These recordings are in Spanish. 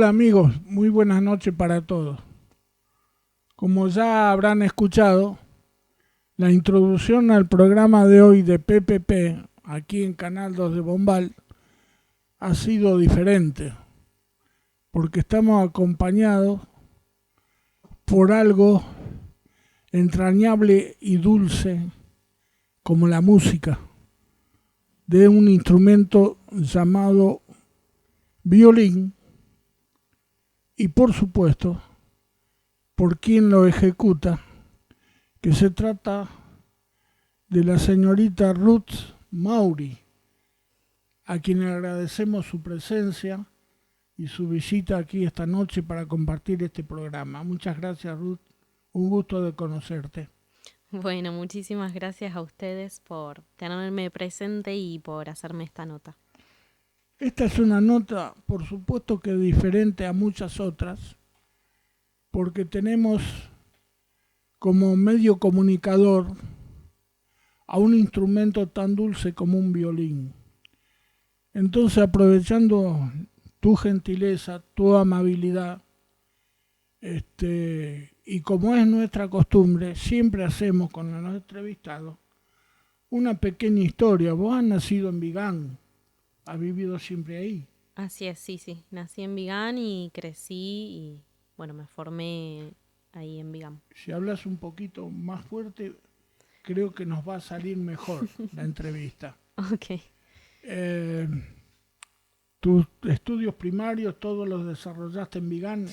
Hola amigos, muy buenas noches para todos. Como ya habrán escuchado, la introducción al programa de hoy de PPP, aquí en Canal 2 de Bombal, ha sido diferente, porque estamos acompañados por algo entrañable y dulce como la música, de un instrumento llamado violín y por supuesto por quien lo ejecuta, que se trata de la señorita Ruth Maury, a quien agradecemos su presencia y su visita aquí esta noche para compartir este programa. Muchas gracias, Ruth. Un gusto de conocerte. Bueno, muchísimas gracias a ustedes por tenerme presente y por hacerme esta nota. Esta es una nota, por supuesto que diferente a muchas otras, porque tenemos como medio comunicador a un instrumento tan dulce como un violín. Entonces, aprovechando tu gentileza, tu amabilidad, y como es nuestra costumbre, siempre hacemos con los entrevistados una pequeña historia. Vos has nacido en Vigán, has vivido siempre ahí. Así es, sí, sí. Nací en Vigán y crecí y, bueno, me formé ahí en Vigán. Si hablas un poquito más fuerte, creo que nos va a salir mejor la entrevista. Ok. Eh, Tus estudios primarios, todos los desarrollaste en Vigán.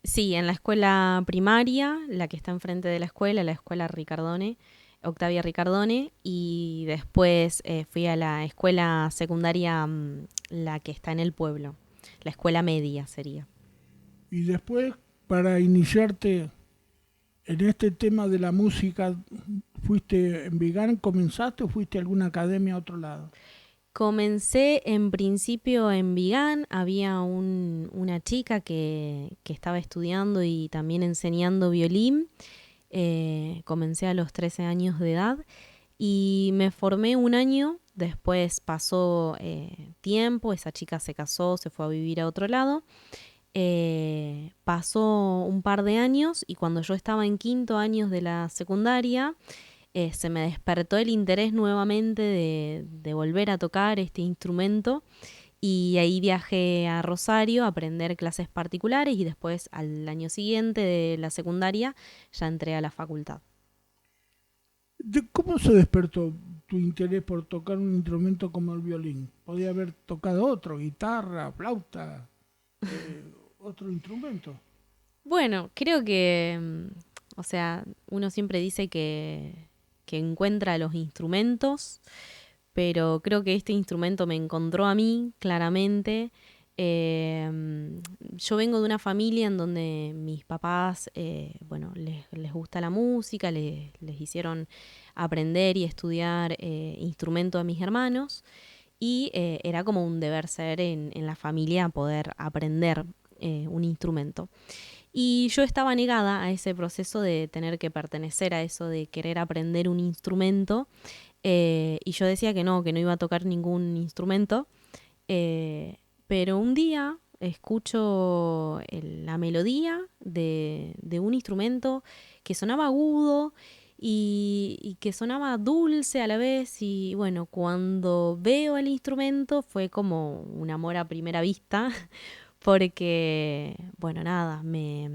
Sí, en la escuela primaria, la que está enfrente de la escuela Ricardone, Octavia Ricardone, y después fui a la escuela secundaria, la que está en el pueblo, la escuela media sería. Y después, para iniciarte en este tema de la música, ¿fuiste en Vigán, comenzaste o fuiste a alguna academia a otro lado? Comencé en principio en Vigán, había una chica que estaba estudiando y también enseñando violín. Comencé a los 13 años de edad y me formé un año, después pasó tiempo, esa chica se casó, se fue a vivir a otro lado. Pasó un par de años y cuando yo estaba en quinto años de la secundaria, se me despertó el interés nuevamente de volver a tocar este instrumento y ahí viajé a Rosario a aprender clases particulares y después al año siguiente de la secundaria ya entré a la facultad. ¿Cómo se despertó tu interés por tocar un instrumento como el violín? Podía haber tocado otro, guitarra, flauta, eh, otro instrumento. Bueno, creo que, o sea, uno siempre dice que encuentra los instrumentos, pero creo que este instrumento me encontró a mí claramente. Yo vengo de una familia en donde mis papás, bueno, les gusta la música, les hicieron aprender y estudiar instrumento a mis hermanos y era como un deber ser en la familia poder aprender un instrumento. Y yo estaba negada a ese proceso de tener que pertenecer a eso, de querer aprender un instrumento. Y yo decía que no iba a tocar ningún instrumento. Pero un día escucho la melodía de un instrumento que sonaba agudo y que sonaba dulce a la vez. Y bueno, cuando veo el instrumento fue como un amor a primera vista porque, bueno, nada, me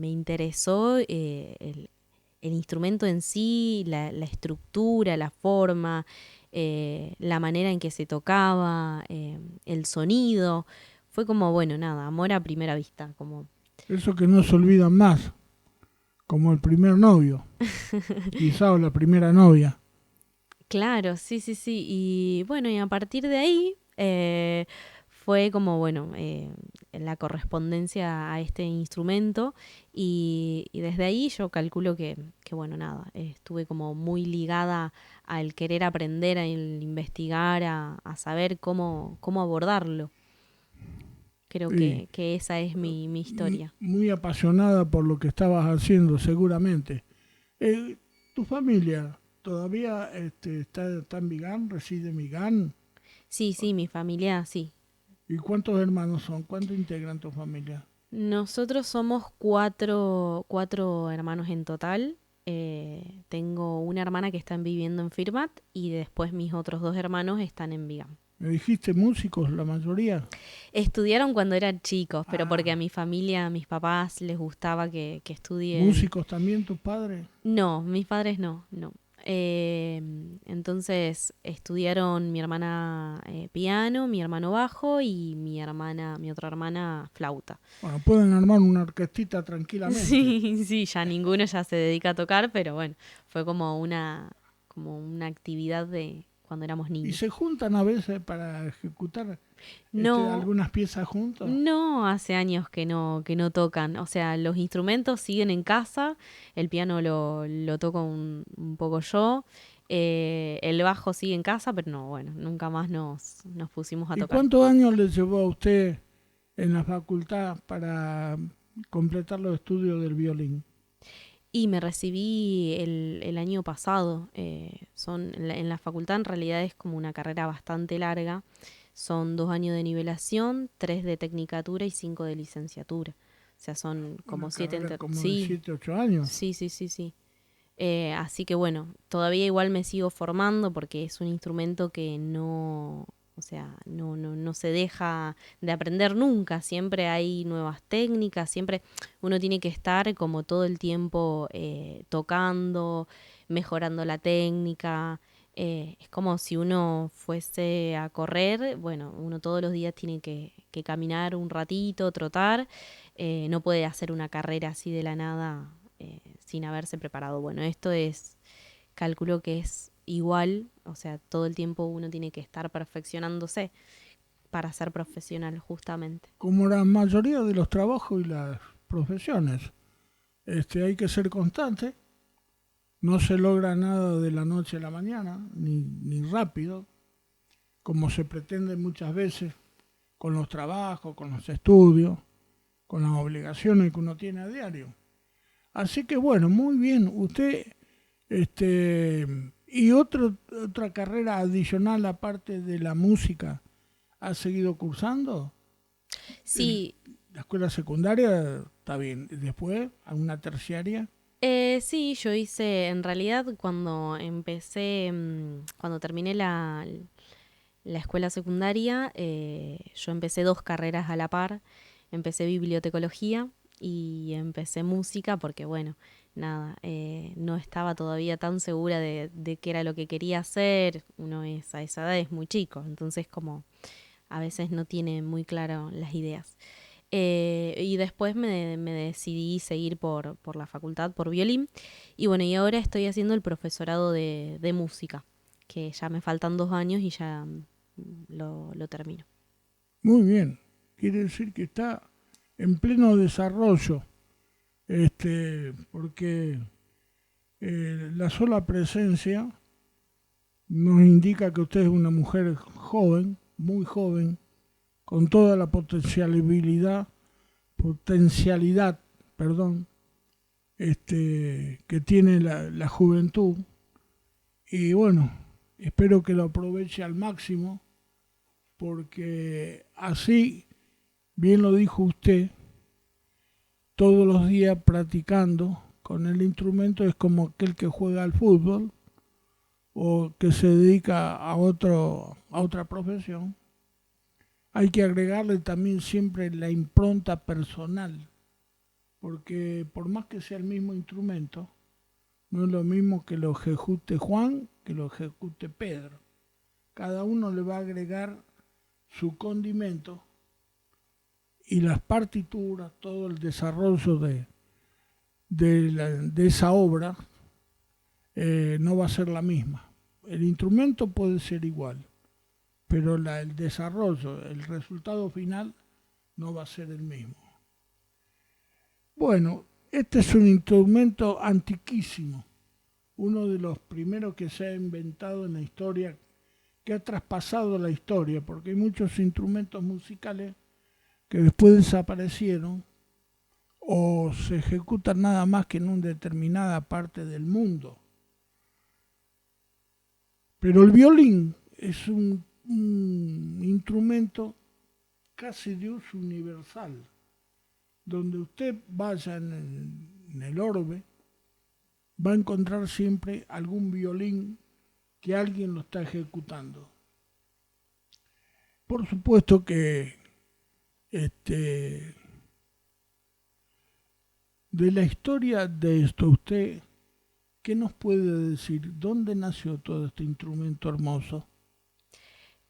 interesó el instrumento en sí, la estructura, la forma, la manera en que se tocaba, el sonido. Fue como, bueno, nada, amor a primera vista, como... Eso que no se olvidan más, como el primer novio, quizá o la primera novia. Claro, sí, sí, sí. Y bueno, y a partir de ahí fue como, bueno, la correspondencia a este instrumento y desde ahí yo calculo que bueno, nada, estuve como muy ligada al querer aprender, a investigar, a saber cómo abordarlo. Creo Y que esa es mi historia. muy apasionada por lo que estabas haciendo, seguramente. Eh, ¿Tu familia todavía está en Vigán, reside en Vigán? Sí, sí, mi familia, sí. ¿Y cuántos hermanos son? ¿Cuántos integran tu familia? Nosotros somos cuatro hermanos en total. Tengo una hermana que está viviendo en Firmat y después mis otros dos hermanos están en Vigam. ¿Me dijiste músicos, la mayoría? Estudiaron cuando eran chicos, pero porque a Ah, mi familia, a mis papás les gustaba que estudien. ¿músicos también tus padres? No, mis padres no, no. Eh, entonces estudiaron mi hermana piano, mi hermano bajo y mi otra hermana flauta. Bueno, pueden armar una orquestita tranquilamente. Sí, sí, ya ninguno ya se dedica a tocar, pero bueno, fue como una actividad de cuando éramos ¿Y niños. se juntan a veces para ejecutar No, algunas piezas juntos? no hace años que no tocan. O sea, los instrumentos siguen en casa, el piano lo toco un poco yo, el bajo sigue en casa, pero no, bueno, nunca más nos pusimos a ¿Y tocar. cuántos años le llevó a usted en la facultad para completar los estudios del violín? Y me recibí el año pasado. En la facultad en realidad es como una carrera bastante larga. Son 2 años de nivelación, 3 de tecnicatura y 5 de licenciatura. O sea, son como Una carrera como de Sí, 7, 8 años. sí, sí, sí, sí. Así que bueno, todavía igual me sigo formando porque es un instrumento que no, o sea, no se deja de aprender nunca. Siempre hay nuevas técnicas, siempre uno tiene que estar como todo el tiempo tocando, mejorando la técnica. Es como si uno fuese a correr, bueno, uno todos los días tiene que caminar un ratito, trotar, no puede hacer una carrera así de la nada sin haberse preparado. Bueno, esto es, calculo que es igual, o sea, todo el tiempo uno tiene que estar perfeccionándose para ser profesional, justamente. Como la mayoría de los trabajos y las profesiones, hay que ser constante. No se logra nada de la noche a la mañana, ni rápido, como se pretende muchas veces con los trabajos, con los estudios, con las obligaciones que uno tiene a diario. Así que bueno, muy bien. Usted, este, y otra carrera adicional aparte de la música, ¿ha seguido cursando? En Sí, la escuela secundaria está bien. Después, alguna terciaria. sí, yo hice, en realidad cuando empecé, cuando terminé la escuela secundaria, yo empecé 2 carreras a la par. Empecé bibliotecología y empecé música porque, bueno, nada, no estaba todavía tan segura de qué era lo que quería hacer. Uno es a esa edad es muy chico, entonces como a veces no tiene muy claro las ideas. Y después me decidí seguir por la facultad, por violín. Y bueno, y ahora estoy haciendo el profesorado de música, que ya me faltan 2 años y ya lo termino. Muy bien. Quiere decir que está en pleno desarrollo, porque la sola presencia nos indica que usted es una mujer joven, muy joven, con toda la potencialidad, perdón, que tiene la juventud. Y bueno, espero que lo aproveche al máximo, porque así, bien lo dijo usted, todos los días practicando con el instrumento es como aquel que juega al fútbol o que se dedica a otra profesión. Hay que agregarle también siempre la impronta personal, porque por más que sea el mismo instrumento, no es lo mismo que lo ejecute Juan que lo ejecute Pedro. Cada uno le va a agregar su condimento y las partituras, todo el desarrollo de esa obra no va a ser la misma. El instrumento puede ser igual, pero el desarrollo, el resultado final no va a ser el mismo. Bueno, este es un instrumento antiquísimo, uno de los primeros que se ha inventado en la historia, que ha traspasado la historia, porque hay muchos instrumentos musicales que después desaparecieron o se ejecutan nada más que en una determinada parte del mundo. Pero el violín es un instrumento casi de uso universal. Donde usted vaya en el orbe, va a encontrar siempre algún violín que alguien lo está ejecutando. Por supuesto que de la historia de esto, usted, ¿qué nos puede decir? ¿Dónde nació todo este instrumento hermoso?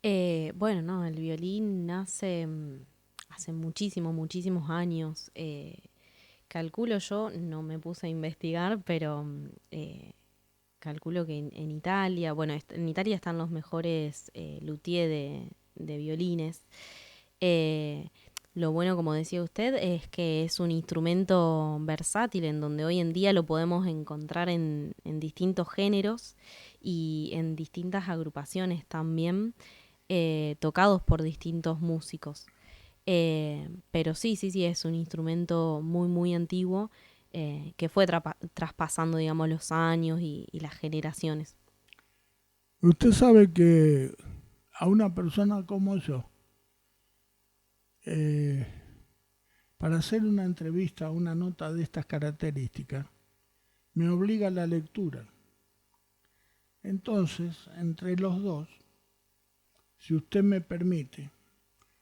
Bueno, no, el violín nace hace muchísimos años. Calculo yo, no me puse a investigar, pero calculo que en Italia, bueno, en Italia están los mejores luthier de violines. Eh, lo bueno, como decía usted, es que es un instrumento versátil en donde hoy en día lo podemos encontrar en distintos géneros y en distintas agrupaciones también, tocados por distintos músicos. Pero sí, es un instrumento muy antiguo, que fue traspasando, digamos, los años y las generaciones. Usted sabe que a una persona como yo, eh, para hacer una entrevista, una nota de estas características, me obliga la lectura. Entonces, entre los dos, si usted me permite,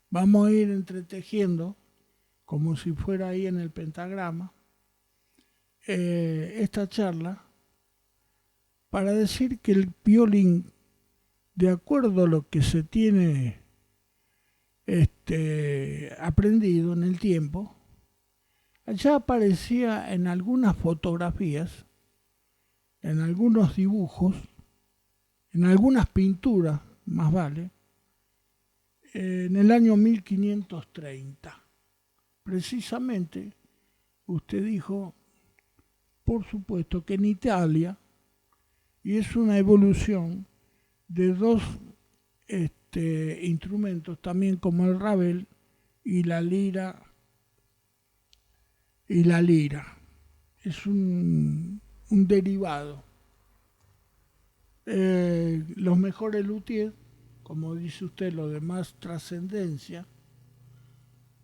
vamos a ir entretejiendo, como si fuera ahí en el pentagrama, esta charla para decir que el violín, de acuerdo a lo que se tiene aprendido en el tiempo, ya aparecía en algunas fotografías, en algunos dibujos, en algunas pinturas, más vale, en el año 1530. Precisamente, usted dijo, por supuesto, que en Italia, y es una evolución de dos instrumentos, también como el rabel y la lira. Y la lira es un derivado. Los mejores luthiers, como dice usted, los de más trascendencia,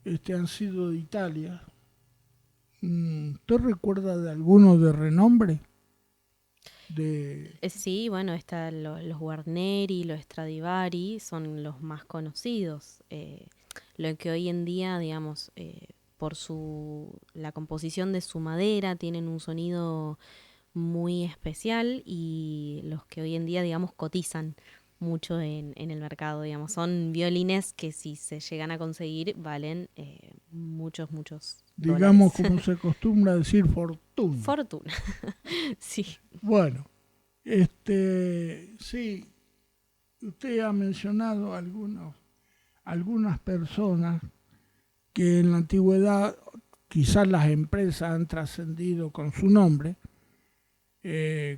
han sido de Italia. ¿Usted recuerda de alguno de renombre? Sí, bueno, están los Guarneri, los Stradivari, son los más conocidos. Lo que hoy en día, digamos, por la composición de su madera, tienen un sonido muy especial, y los que hoy en día, digamos, cotizan mucho en el mercado, digamos. Son violines que, si se llegan a conseguir, valen muchos Digamos, dólares. como se acostumbra decir, fortuna. Fortuna, sí. Bueno, sí, usted ha mencionado algunas personas que en la antigüedad quizás las empresas han trascendido con su nombre,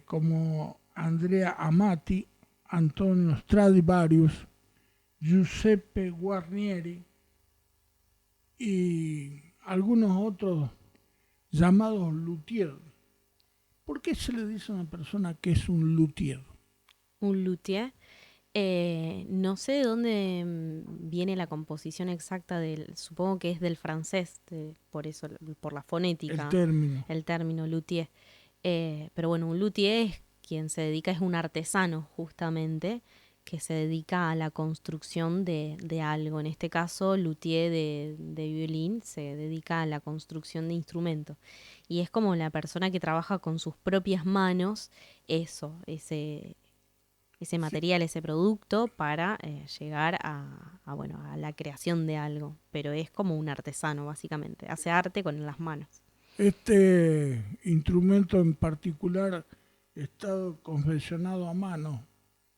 como Andrea Amati, Antonio Stradivarius, Giuseppe Guarnieri y algunos otros llamados luthier. ¿Por qué se le dice a una persona que es un luthier? Un luthier. No sé de dónde viene la composición exacta supongo que es del francés, por eso, por la El fonética, término. el término luthier. Pero bueno, un luthier es quien se dedica, es un artesano justamente, que se dedica a la construcción de algo. En este caso, luthier de violín se dedica a la construcción de instrumentos. Y es como la persona que trabaja con sus propias manos eso, ese Sí, material, ese producto, para llegar bueno, a la creación de algo. Pero es como un artesano, básicamente. Hace arte con las manos. este instrumento en particular está confeccionado a mano.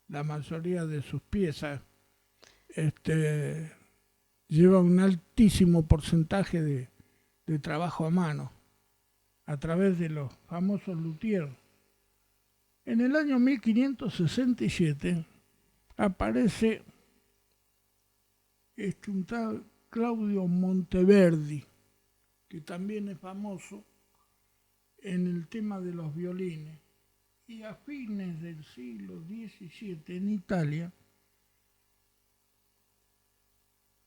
La mayoría de sus piezas este, lleva un altísimo porcentaje de trabajo a mano a través de los famosos luthiers. En el año 1567 aparece un tal Claudio Monteverdi, que también es famoso en el tema de los violines. Y a fines del siglo XVII en Italia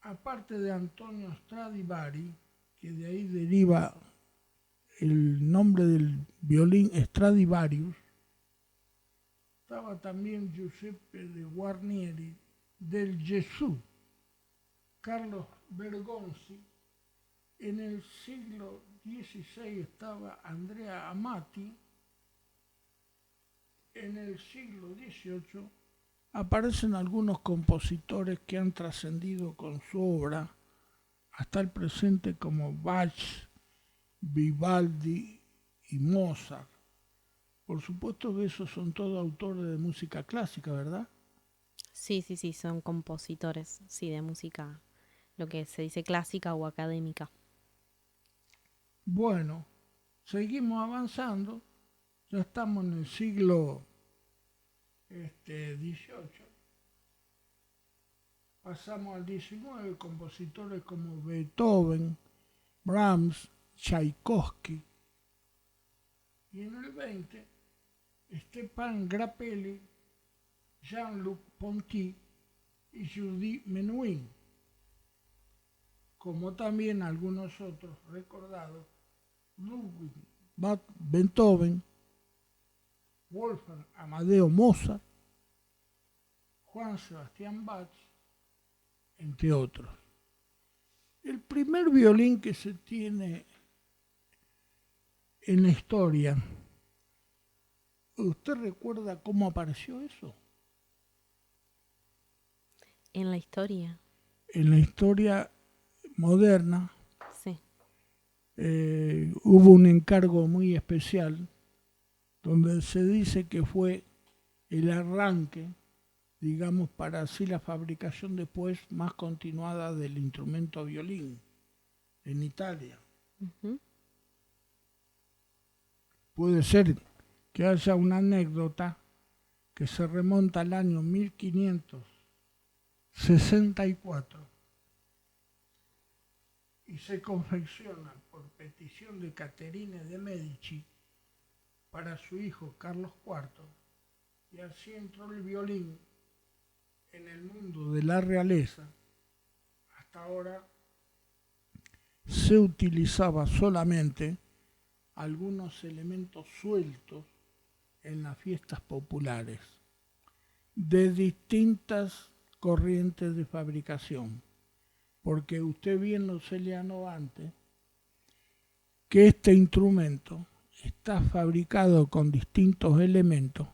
aparte de Antonio Stradivari, que de ahí deriva el nombre del violín Stradivarius, estaba también Giuseppe de Guarnieri, del Gesù, Carlos Bergonzi. En el siglo XVI estaba Andrea Amati. En el siglo XVIII aparecen algunos compositores que han trascendido con su obra hasta el presente, como Bach, Vivaldi y Mozart. Por supuesto que esos son todos autores de música clásica, ¿verdad? Sí, sí, sí, son compositores, sí, de música, lo que se dice clásica o académica. Bueno, seguimos avanzando. Ya estamos en el siglo XVIII. Pasamos al XIX, compositores como Beethoven, Brahms, Tchaikovsky. Y en el XX, Stepan Grappelli, Jean-Luc Ponty y Judy Menuhin, como también algunos otros recordados, Ludwig van Beethoven, Wolfgang Amadeo Mozart, Juan Sebastián Bach, entre otros. El primer violín que se tiene en la historia, ¿usted recuerda cómo apareció eso? En la historia, En la historia moderna sí. hubo un encargo muy especial donde se dice que fue el arranque, digamos, para así la fabricación después más continuada del instrumento violín en Italia. Ujú. Puede ser que haya una anécdota que se remonta al año 1564 y se confecciona por petición de Caterina de Medici para su hijo Carlos IV, y así entró el violín en el mundo de la realeza. Hasta ahora se utilizaba solamente algunos elementos sueltos en las fiestas populares de distintas corrientes de fabricación, porque usted bien lo señaló antes, que este instrumento está fabricado con distintos elementos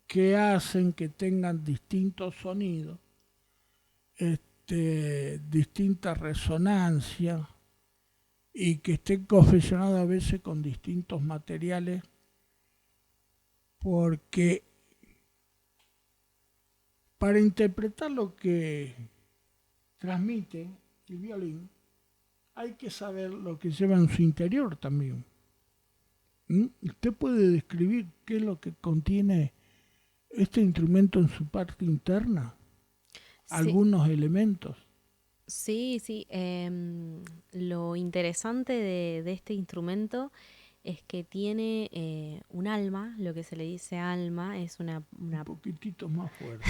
que hacen que tengan distintos sonidos, distintas resonancias, y que estén confeccionados a veces con distintos materiales, porque para interpretar lo que transmite el violín hay que saber lo que lleva en su interior también. ¿Usted puede describir qué es lo que contiene este instrumento en su parte interna? Sí, Algunos elementos. sí, sí. Lo interesante de este instrumento es que tiene un alma, lo que se le dice alma, es Un poquitito más fuerte.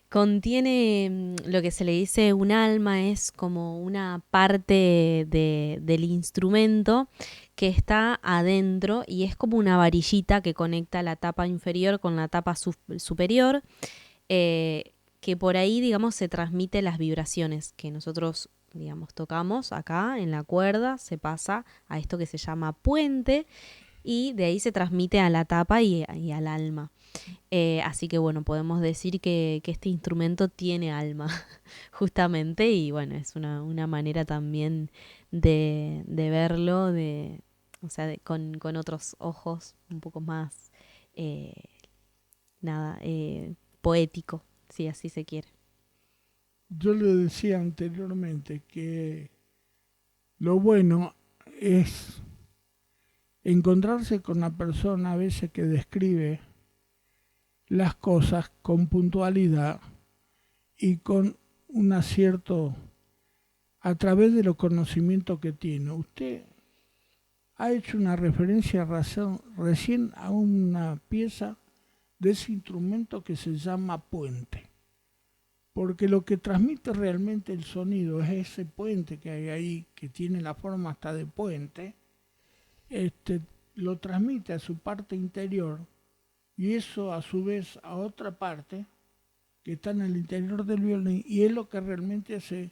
contiene lo que se le dice un alma, es como una parte del instrumento que está adentro y es como una varillita que conecta la tapa inferior con la tapa superior, que por ahí, digamos, se transmite las vibraciones que nosotros, digamos, tocamos acá en la cuerda, se pasa a esto que se llama puente y de ahí se transmite a la tapa y al alma. Así que bueno, podemos decir que este instrumento tiene alma, justamente, y bueno, es una manera también de verlo, o sea, con otros ojos, un poco más, eh, poético, si así se quiere. Yo le decía anteriormente que lo bueno es encontrarse con una persona a veces que describe las cosas con puntualidad y con un acierto a través de los conocimientos que tiene. Usted ha hecho una referencia recién a una pieza de ese instrumento que se llama puente. porque lo que transmite realmente el sonido es ese puente que hay ahí, que tiene la forma hasta de puente, este, lo transmite a su parte interior y eso a su vez a otra parte que está en el interior del violín y es lo que realmente hace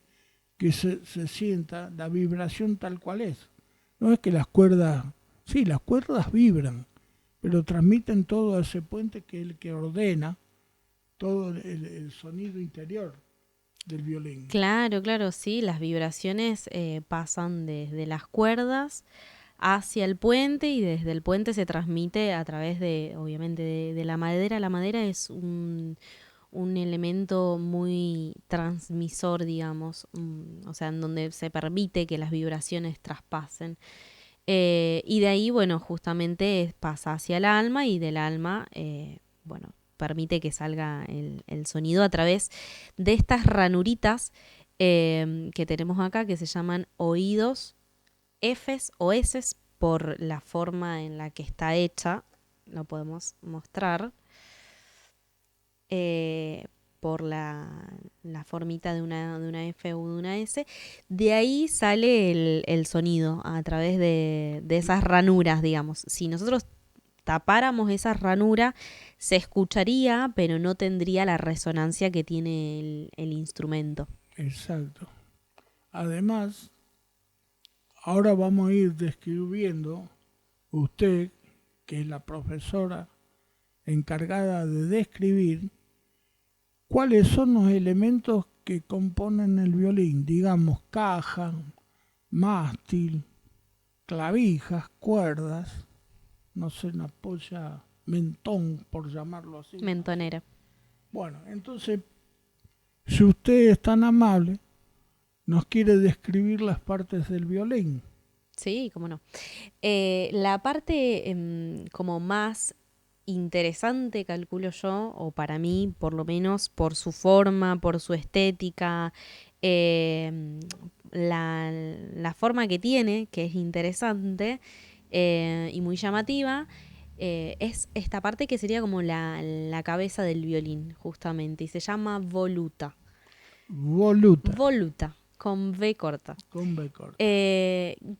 que se sienta la vibración tal cual es. No es que las cuerdas, sí, las cuerdas vibran, pero transmiten todo a ese puente que es el que ordena todo el sonido interior del violín. Claro, claro, sí, las vibraciones pasan desde las cuerdas hacia el puente y desde el puente se transmite a través de, obviamente, de la madera. La madera es un elemento muy transmisor, digamos, o sea, en donde se permite que las vibraciones traspasen. Y de ahí, bueno, justamente pasa hacia el alma y del alma, bueno, permite que salga el sonido a través de estas ranuritas que tenemos acá que se llaman oídos, Fs o Ss por la forma en la que está hecha. Lo podemos mostrar. Por la formita de una F o de una S. De ahí sale el sonido a través de esas ranuras, digamos. Si nosotros tapáramos esa ranura, se escucharía, pero no tendría la resonancia que tiene el instrumento. Exacto. Además, ahora vamos a ir describiendo, usted, que es la profesora encargada de describir, cuáles son los elementos que componen el violín, digamos caja, mástil, clavijas, cuerdas, no sé, una polla, mentón, por llamarlo así. Mentonera. Bueno, entonces, si usted es tan amable, nos quiere describir las partes del violín. Sí, cómo no. La parte como más interesante, calculo yo, o para mí, por lo menos, por su forma, por su estética, eh, la forma que tiene, que es interesante y muy llamativa, es esta parte que sería como la cabeza del violín, justamente, y se llama voluta. Voluta, Voluta, con V corta. con B corta.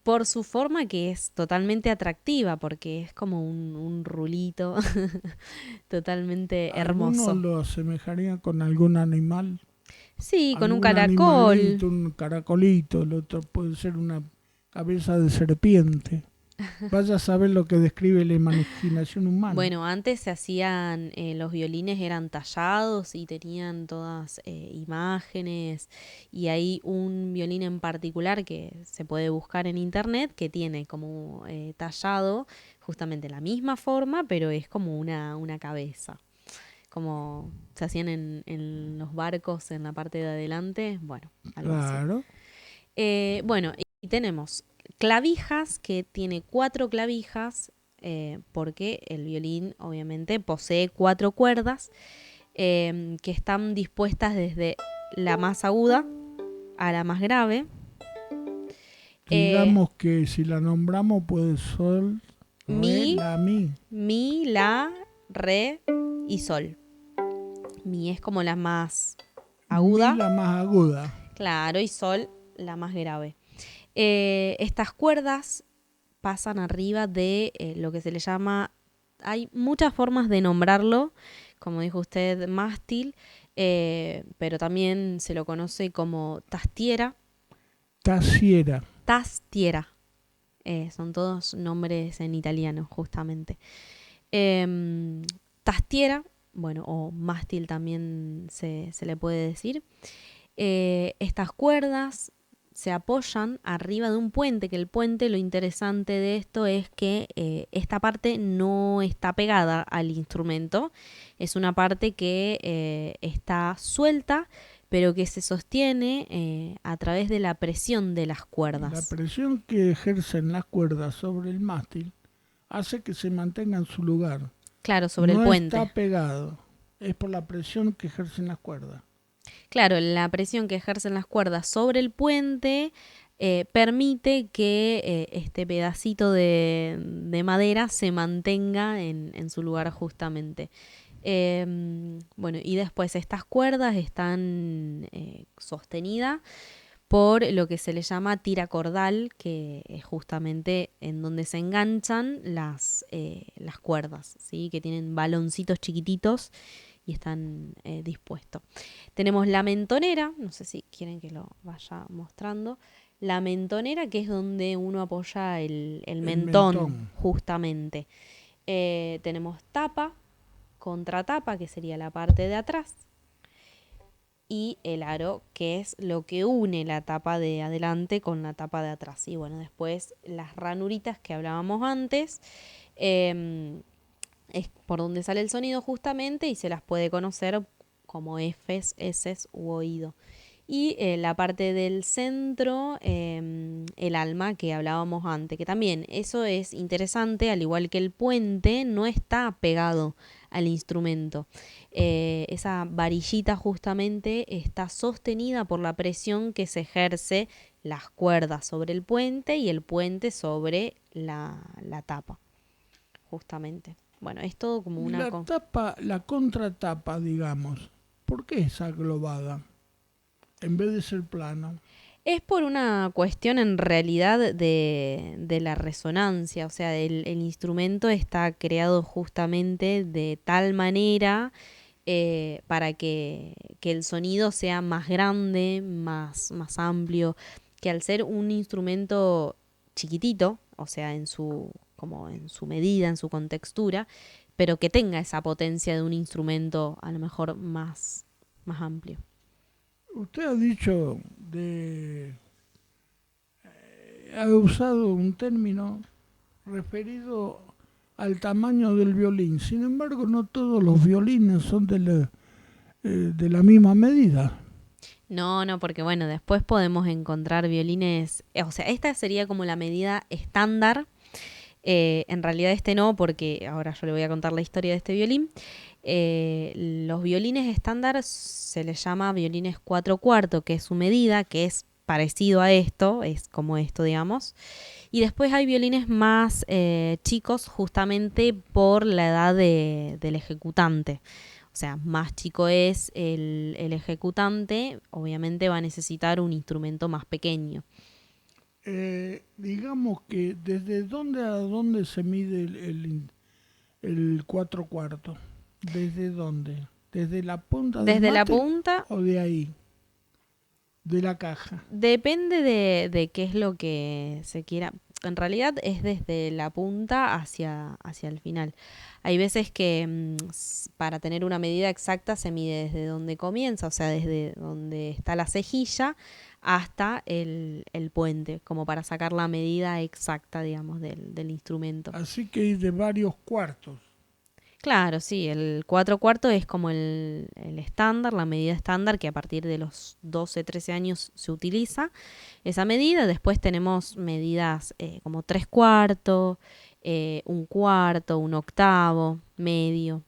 Por su forma que es totalmente atractiva, porque es como un rulito totalmente Algunos hermoso. lo asemejarían con algún animal, Sí, con un algún caracol. animalito, un caracolito, el otro puede ser una cabeza de serpiente. Vaya a saber lo que describe la imaginación humana. Bueno, antes se hacían, los violines eran tallados y tenían todas imágenes y hay un violín en particular que se puede buscar en internet que tiene como tallado justamente la misma forma, pero es como una cabeza. Como se hacían en los barcos en la parte de adelante, bueno, algo así. Claro. Bueno, y tenemos clavijas, que tiene 4 clavijas, porque el violín obviamente posee 4 cuerdas que están dispuestas desde la más aguda a la más grave. Eh, Digamos que si la nombramos puede sol, re, mi, la, mi. mi, la, re y sol. Mi es como la más Mi aguda, la más aguda. claro, y sol la más grave. Estas cuerdas pasan arriba de lo que se le llama, hay muchas formas de nombrarlo, como dijo usted, mástil, pero también se lo conoce como tastiera, Tassiera. tastiera. Son todos nombres en italiano, justamente. Tastiera, bueno, o mástil también se le puede decir. Estas cuerdas se apoyan arriba de un puente, que el puente, lo interesante de esto es que esta parte no está pegada al instrumento, es una parte que está suelta, pero que se sostiene a través de la presión de las La cuerdas. presión que ejercen las cuerdas sobre el mástil hace que se mantenga en su lugar. Claro, sobre el No puente. está pegado. Es por la presión que ejercen las cuerdas. Claro, la presión que ejercen las cuerdas sobre el puente permite que este pedacito de madera se mantenga en su lugar justamente. Bueno, y después estas cuerdas están sostenidas por lo que se le llama tira cordal, que es justamente en donde se enganchan las cuerdas, ¿sí? Que tienen baloncitos chiquititos y están dispuestos. Tenemos la mentonera, no sé si quieren que lo vaya mostrando. La mentonera, que es donde uno apoya el mentón, justamente. Tenemos tapa, contratapa, que sería la parte de atrás, y el aro, que es lo que une la tapa de adelante con la tapa de atrás. Y bueno, después las ranuritas que hablábamos antes, es por donde sale el sonido justamente, y se las puede conocer como Fs, Ss u oído. Y la parte del centro, el alma que hablábamos antes, que también eso es interesante, al igual que el puente, no está pegado al instrumento. Esa varillita justamente está sostenida por la presión que se ejerce las cuerdas sobre el puente y el puente sobre la tapa, justamente. Bueno, es todo como una... La tapa, la contratapa, digamos, ¿por qué es aglobada en vez de ser plana? Es por una cuestión en realidad de la resonancia, o sea, el instrumento está creado justamente de tal manera para que el sonido sea más grande, más amplio, que al ser un instrumento chiquitito, o sea, como en su medida, en su contextura, pero que tenga esa potencia de un instrumento a lo mejor más amplio. Usted ha dicho ha usado un término referido al tamaño del violín. Sin embargo, no todos los violines son de la misma medida. No, porque bueno, después podemos encontrar violines, o sea, esta sería como la medida estándar. En realidad este no, porque ahora yo le voy a contar la historia de este violín. Los violines estándar se les llama violines 4/4, que es su medida, que es parecido a esto, es como esto, digamos. Y después hay violines más chicos, justamente por la edad del ejecutante. O sea, más chico es el ejecutante, obviamente va a necesitar un instrumento más pequeño. Digamos que desde dónde a dónde se mide el 4/4. ¿Desde dónde? ¿Desde la punta del Desde la mate punta, o de ahí? De la caja. depende de qué es lo que se quiera. En realidad es desde la punta hacia el final. Hay veces que para tener una medida exacta se mide desde donde comienza, o sea, desde donde está la cejilla hasta el puente, como para sacar la medida exacta, digamos, del instrumento. Así que hay de varios cuartos. Claro, sí, el 4/4 es como el estándar, la medida estándar que a partir de los 12, 13 años se utiliza esa medida. Después tenemos medidas como 3/4, 1/4, 1/8, medio.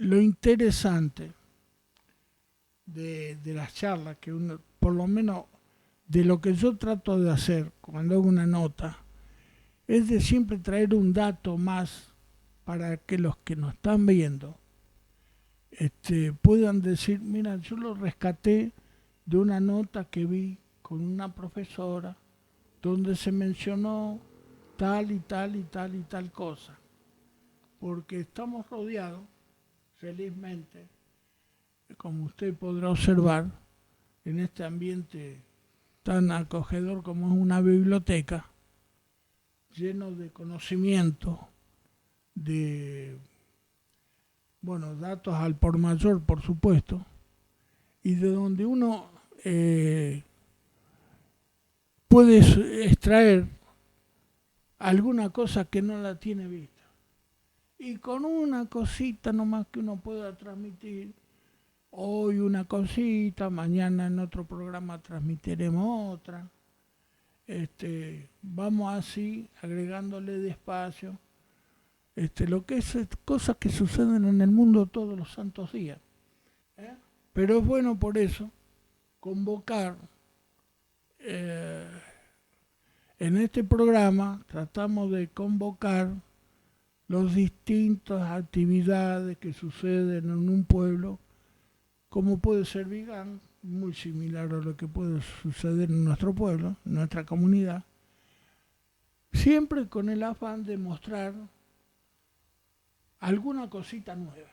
lo interesante de las charlas, que uno, por lo menos de lo que yo trato de hacer cuando hago una nota, es de siempre traer un dato más para que los que nos están viendo puedan decir, mira, yo lo rescaté de una nota que vi con una profesora donde se mencionó tal y tal y tal y tal cosa. Porque estamos rodeados, felizmente, como usted podrá observar, en este ambiente tan acogedor como es una biblioteca, lleno de conocimiento, de, bueno, datos al por mayor, por supuesto, y de donde uno puede extraer alguna cosa que no la tiene vista. Y con una cosita nomás que uno pueda transmitir, hoy una cosita, mañana en otro programa transmitiremos otra. Vamos así, agregándole despacio, lo que es cosas que suceden en el mundo todos los santos días. Pero es bueno por eso convocar, en este programa tratamos de convocar las distintas actividades que suceden en un pueblo, como puede ser Vigán, muy similar a lo que puede suceder en nuestro pueblo, en nuestra comunidad, siempre con el afán de mostrar alguna cosita nueva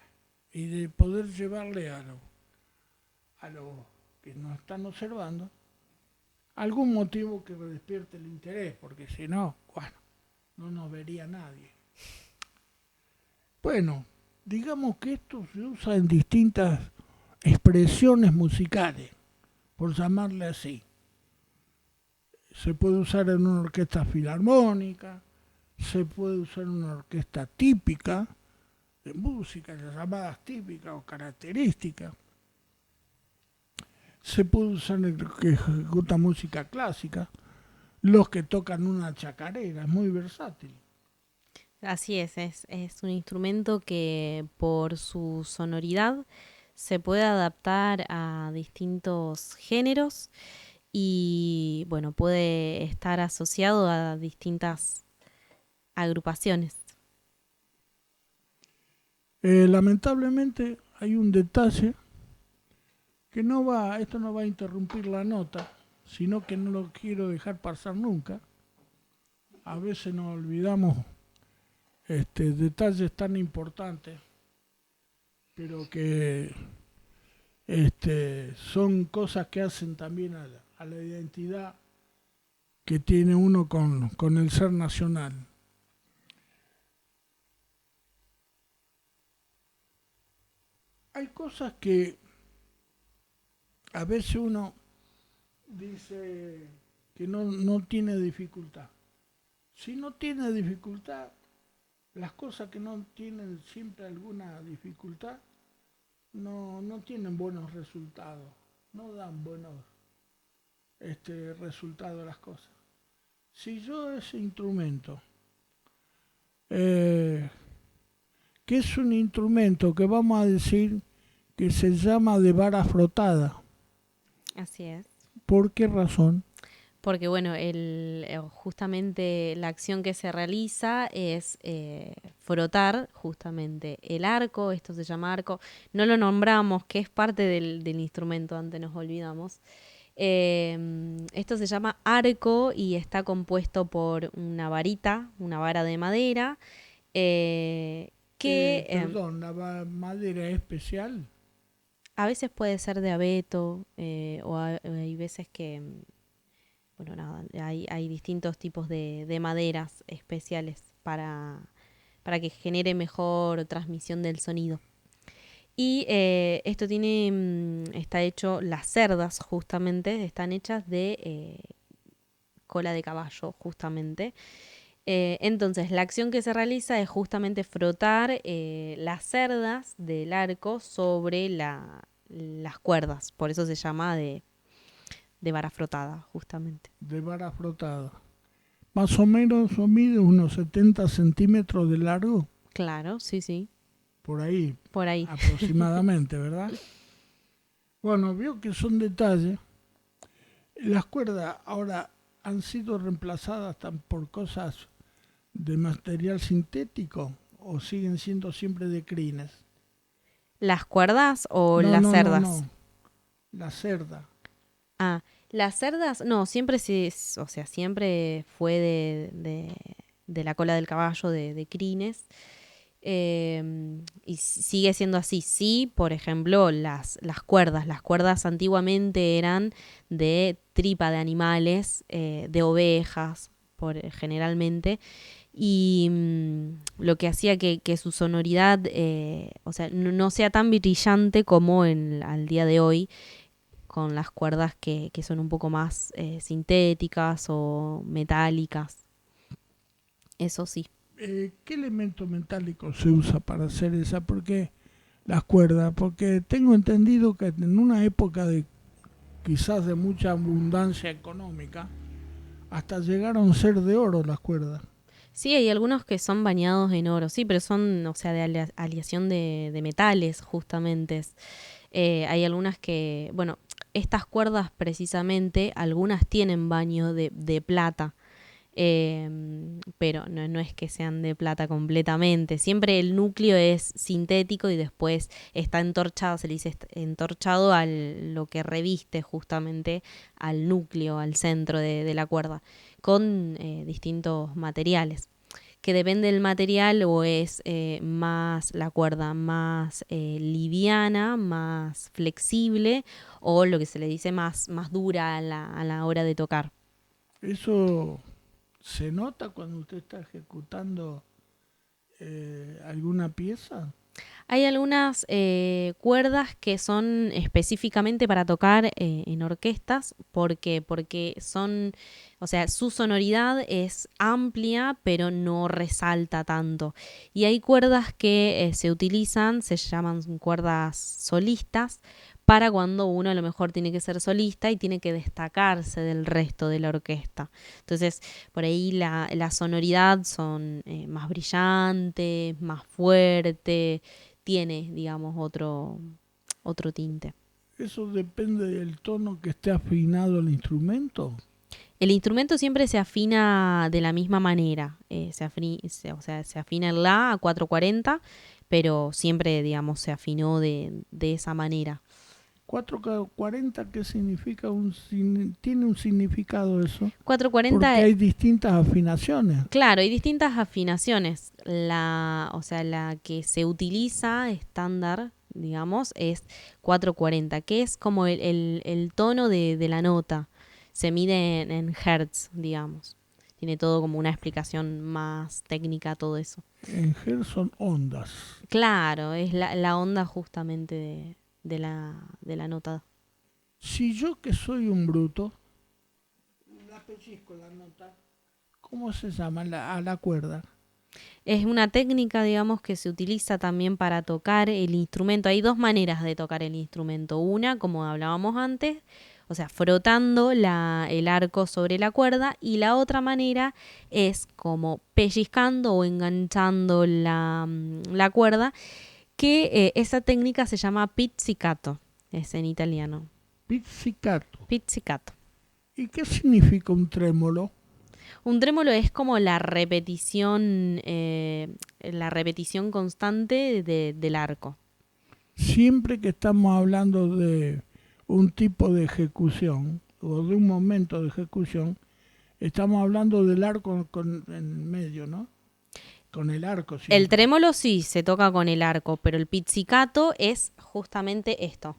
y de poder llevarle a los que nos están observando algún motivo que despierte el interés, porque si no, bueno, no nos vería nadie. Bueno, digamos que esto se usa en distintas expresiones musicales, por llamarle así. Se puede usar en una orquesta filarmónica, se puede usar en una orquesta típica de música, las llamadas típicas o características. Se puede usar en los que ejecuta música clásica, los que tocan una chacarera, es muy versátil. Así es un instrumento que por su sonoridad se puede adaptar a distintos géneros y bueno, puede estar asociado a distintas agrupaciones. Lamentablemente hay un detalle que esto no va a interrumpir la nota, sino que no lo quiero dejar pasar nunca. A veces nos olvidamos detalles tan importantes, pero que son cosas que hacen también a la identidad que tiene uno con el ser nacional. Hay cosas que a veces uno dice que no tiene dificultad. Si no tiene dificultad, las cosas que no tienen siempre alguna dificultad no tienen buenos resultados, no dan buenos resultados las cosas. Si yo ese instrumento, que es un instrumento que vamos a decir que se llama de vara frotada. Así es. ¿Por qué razón? Porque bueno, justamente la acción que se realiza es frotar justamente el arco, esto se llama arco, no lo nombramos, que es parte del instrumento, antes nos olvidamos. Esto se llama arco y está compuesto por una varita, una vara de madera, perdón, ¿la madera es especial? A veces puede ser de abeto, o hay veces que... Bueno, nada, hay distintos tipos de maderas especiales para que genere mejor transmisión del sonido. Y esto está hecho, las cerdas justamente están hechas de cola de caballo, justamente. Entonces, la acción que se realiza es justamente frotar las cerdas del arco sobre las cuerdas. Por eso se llama de vara frotada, justamente. De vara frotada. Más o menos mide unos 70 centímetros de largo. Claro, sí. por ahí Por ahí. aproximadamente, ¿verdad? Bueno, veo que son detalles. Las cuerdas ahora han sido reemplazadas por cosas de material sintético o siguen siendo siempre de crines. ¿Las cuerdas o No, las no, no, cerdas? no. La cerda. Ah, las cerdas, no, siempre o sea, siempre fue de la cola del caballo, de crines. Y sigue siendo así. Sí, por ejemplo, las cuerdas. Las cuerdas antiguamente eran de tripa de animales, de ovejas, generalmente. Y lo que hacía que su sonoridad, o sea, no sea tan brillante como al día de hoy, con las cuerdas que son un poco más sintéticas o metálicas. Eso sí. ¿Qué elemento metálico se usa para hacer esa? Porque las cuerdas, porque tengo entendido que en una época de quizás de mucha abundancia económica, hasta llegaron a ser de oro las cuerdas. Sí, hay algunos que son bañados en oro, sí, pero son, o sea, de aleación de metales, justamente. Hay algunas que, bueno, estas cuerdas precisamente, algunas tienen baño de plata, pero no es que sean de plata completamente. Siempre el núcleo es sintético y después está entorchado, se le dice entorchado a lo que reviste justamente al núcleo, al centro de la cuerda, con distintos materiales. Que depende del material, o es más la cuerda más liviana, más flexible, o lo que se le dice más dura a la hora de tocar. Eso se nota cuando usted está ejecutando alguna pieza. Hay algunas cuerdas que son específicamente para tocar en orquestas. ¿Por qué? Porque son, o sea, su sonoridad es amplia, pero no resalta tanto. Y hay cuerdas que se utilizan, se llaman cuerdas solistas, para cuando uno a lo mejor tiene que ser solista y tiene que destacarse del resto de la orquesta. Entonces, por ahí la sonoridad son más brillante, más fuerte, tiene, digamos, otro tinte. Eso depende del tono que esté afinado el instrumento. El instrumento siempre se afina de la misma manera, o sea, se afina el La a 440, pero siempre, digamos, se afinó de esa manera. 440, ¿qué significa? Tiene un significado eso, porque 440, hay distintas afinaciones. claro, hay distintas afinaciones. O sea, la que se utiliza estándar, digamos, es 440, que es como el tono de la nota. Se mide en hertz, digamos. Tiene todo como una explicación más técnica, todo eso. En Hertz son ondas. Claro, es la onda justamente de la nota. Si yo que soy un bruto, la pellizco la nota, ¿cómo se llama? A la cuerda. Es una técnica, digamos, que se utiliza también para tocar el instrumento. Hay dos maneras de tocar el instrumento. Una, como hablábamos antes, o sea, frotando el arco sobre la cuerda, y la otra manera es como pellizcando o enganchando la cuerda, que esa técnica se llama pizzicato, es en italiano. Pizzicato. Pizzicato. ¿Y qué significa un trémolo? Un trémolo es como la repetición constante del arco. Siempre que estamos hablando de un tipo de ejecución o de un momento de ejecución, estamos hablando del arco en medio, ¿no? Con el arco El siempre. trémolo sí se toca con el arco, pero el pizzicato es justamente esto.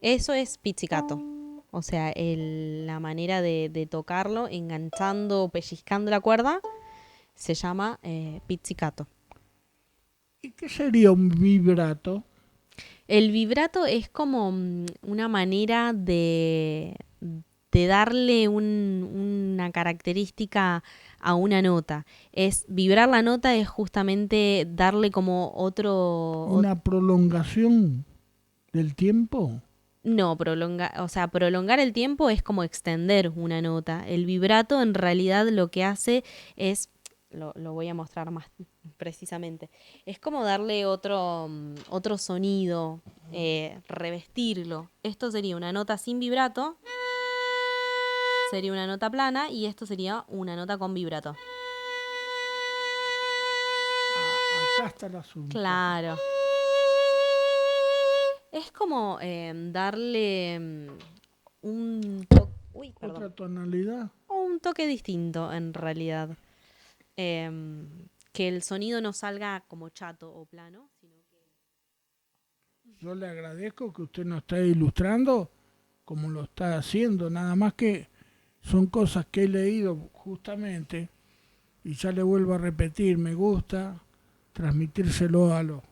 Eso es pizzicato. O sea, la manera de tocarlo, enganchando o pellizcando la cuerda, se llama pizzicato. ¿Y qué sería un vibrato? El vibrato es como una manera de darle una característica a una nota. Vibrar la nota es justamente darle como ¿Una prolongación del tiempo? no, o sea, prolongar el tiempo es como extender una nota. El vibrato en realidad lo que hace es lo voy a mostrar más precisamente. Es como darle otro sonido, revestirlo. Esto sería una nota sin vibrato, sería una nota plana, y esto sería una nota con vibrato. Acá está el asunto. Claro. Es como darle Otra tonalidad. un toque distinto en realidad. Que el sonido no salga como chato o plano, sino que... Yo le agradezco que usted nos esté ilustrando como lo está haciendo, nada más que son cosas que he leído justamente, y ya le vuelvo a repetir, me gusta transmitírselo a los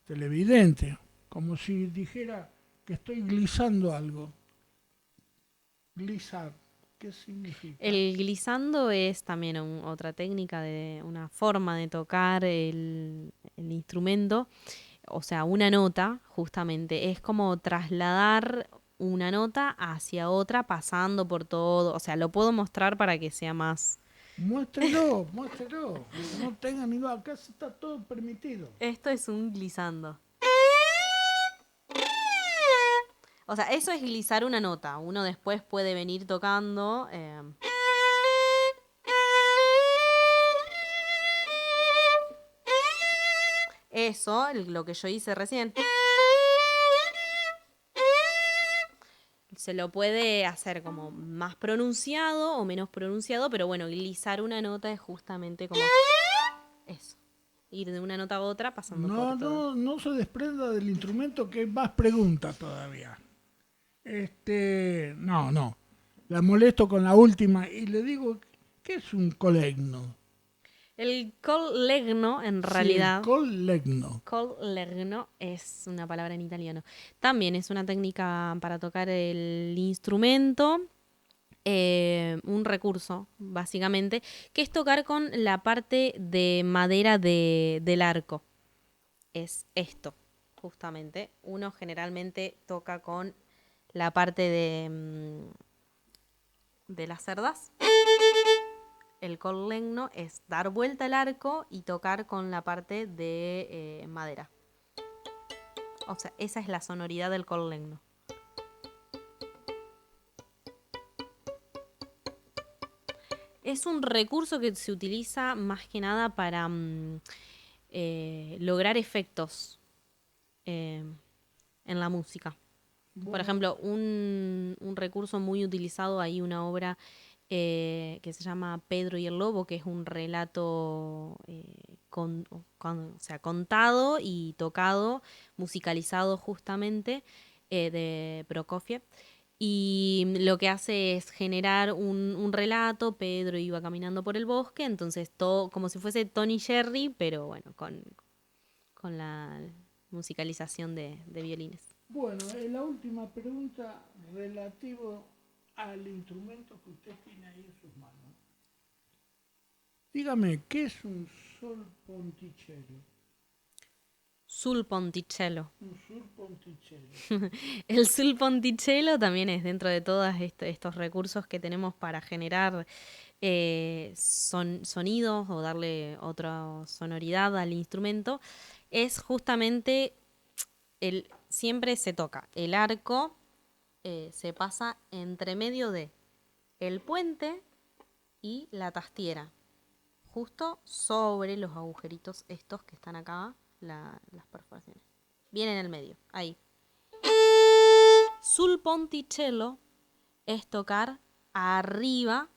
televidentes, como si dijera que estoy glisando algo. Glisar, ¿qué significa? El glissando es también otra técnica, una forma de tocar el instrumento, o sea, una nota, justamente, es como trasladar una nota hacia otra pasando por todo, o sea, lo puedo mostrar para que sea más... Muéstrelo, no tengan ni duda, acá está todo permitido. Esto es un glissando. O sea, eso es glissar una nota. Uno después puede venir tocando. Eso, lo que yo hice recién. Se lo puede hacer como más pronunciado o menos pronunciado, pero bueno, glissar una nota es justamente como eso. Ir de una nota a otra pasando por todo. No se desprenda del instrumento, que hay más preguntas todavía. No. La molesto con la última y le digo, ¿qué es un colegno? El collegno, en realidad... Sí, collegno. Collegno es una palabra en italiano. También es una técnica para tocar el instrumento, un recurso, básicamente, que es tocar con la parte de madera del arco. Es esto, justamente. Uno generalmente toca con la parte de las cerdas. El collegno es dar vuelta al arco y tocar con la parte de madera. O sea, esa es la sonoridad del collegno. Es un recurso que se utiliza más que nada para lograr efectos en la música. Bueno. Por ejemplo, un recurso muy utilizado, hay una obra que se llama Pedro y el Lobo, que es un relato o sea, contado y tocado, musicalizado justamente, de Prokofiev. Y lo que hace es generar un relato. Pedro iba caminando por el bosque, entonces todo como si fuese Tony Jerry, pero bueno, con la musicalización de violines. Bueno, la última pregunta relativo al instrumento que usted tiene ahí en sus manos. Dígame, ¿qué es un sul ponticello? Sul ponticello. Un sul ponticello. El sul ponticello también es dentro de todos estos recursos que tenemos para generar sonidos o darle otra sonoridad al instrumento. Es justamente siempre se toca el arco, se pasa entre medio de el puente y la tastiera, justo sobre los agujeritos estos que están acá, las perforaciones. Bien en el medio, ahí. Sul ponticello es tocar arriba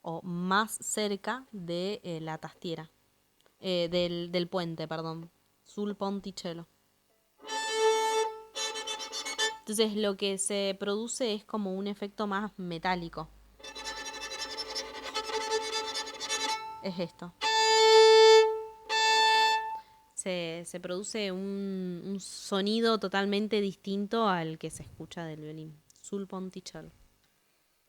o más cerca de la tastiera, del puente, perdón. Sul ponticello. Entonces lo que se produce es como un efecto más metálico. Es esto. Se produce un sonido totalmente distinto al que se escucha del violín. Sul ponticello.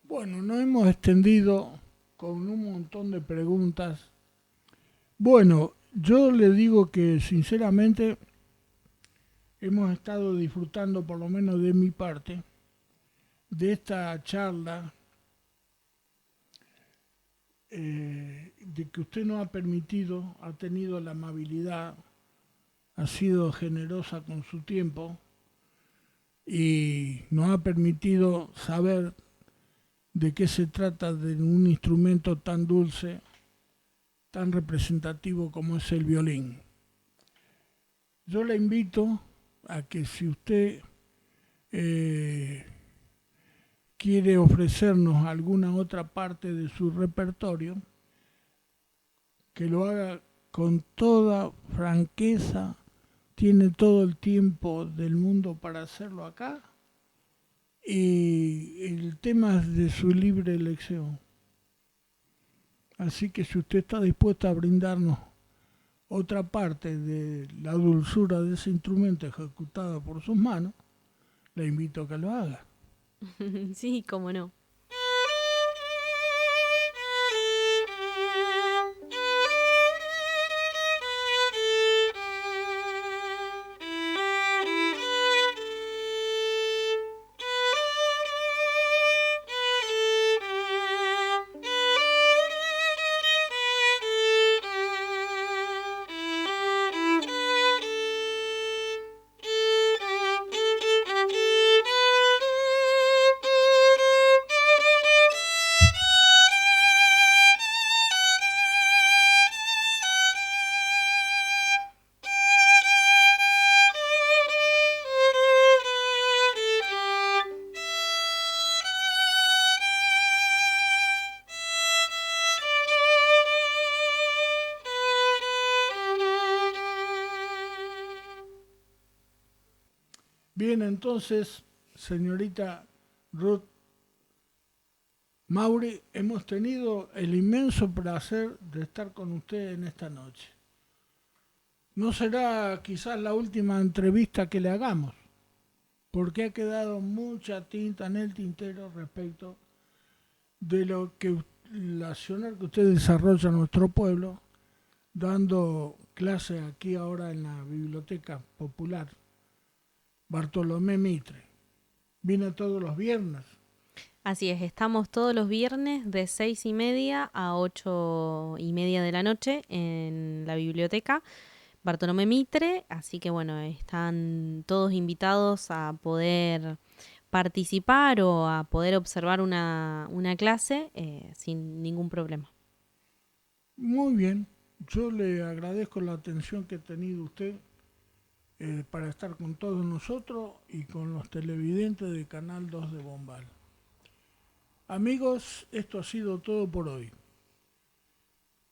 Bueno, nos hemos extendido con un montón de preguntas. Bueno, yo le digo que sinceramente hemos estado disfrutando, por lo menos de mi parte, de esta charla de que usted nos ha permitido, ha tenido la amabilidad, ha sido generosa con su tiempo y nos ha permitido saber de qué se trata de un instrumento tan dulce, tan representativo como es el violín. Yo le invito a que si usted quiere ofrecernos alguna otra parte de su repertorio, que lo haga con toda franqueza, tiene todo el tiempo del mundo para hacerlo acá y el tema es de su libre elección. Así que si usted está dispuesta a brindarnos otra parte de la dulzura de ese instrumento ejecutado por sus manos, le invito a que lo haga. Sí, cómo no. Bien, entonces, señorita Ruth Mauri, hemos tenido el inmenso placer de estar con usted en esta noche. No será quizás la última entrevista que le hagamos, porque ha quedado mucha tinta en el tintero respecto de lo que el accionar que usted desarrolla en nuestro pueblo, dando clases aquí ahora en la Biblioteca Popular Bartolomé Mitre. Viene todos los viernes. Así es, estamos todos los viernes de 6:30 a 8:30 de la noche en la biblioteca Bartolomé Mitre, así que bueno, están todos invitados a poder participar o a poder observar una clase sin ningún problema. Muy bien, yo le agradezco la atención que ha tenido usted para estar con todos nosotros y con los televidentes de Canal 2 de Bombal. Amigos, esto ha sido todo por hoy.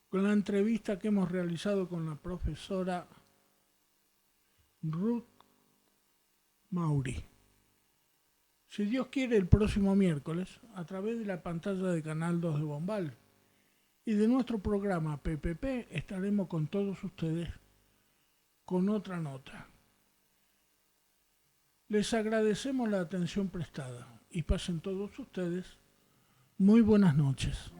Con la entrevista que hemos realizado con la profesora Ruth Mauri. Si Dios quiere, el próximo miércoles, a través de la pantalla de Canal 2 de Bombal y de nuestro programa PPP, estaremos con todos ustedes con otra nota. Les agradecemos la atención prestada y pasen todos ustedes muy buenas noches.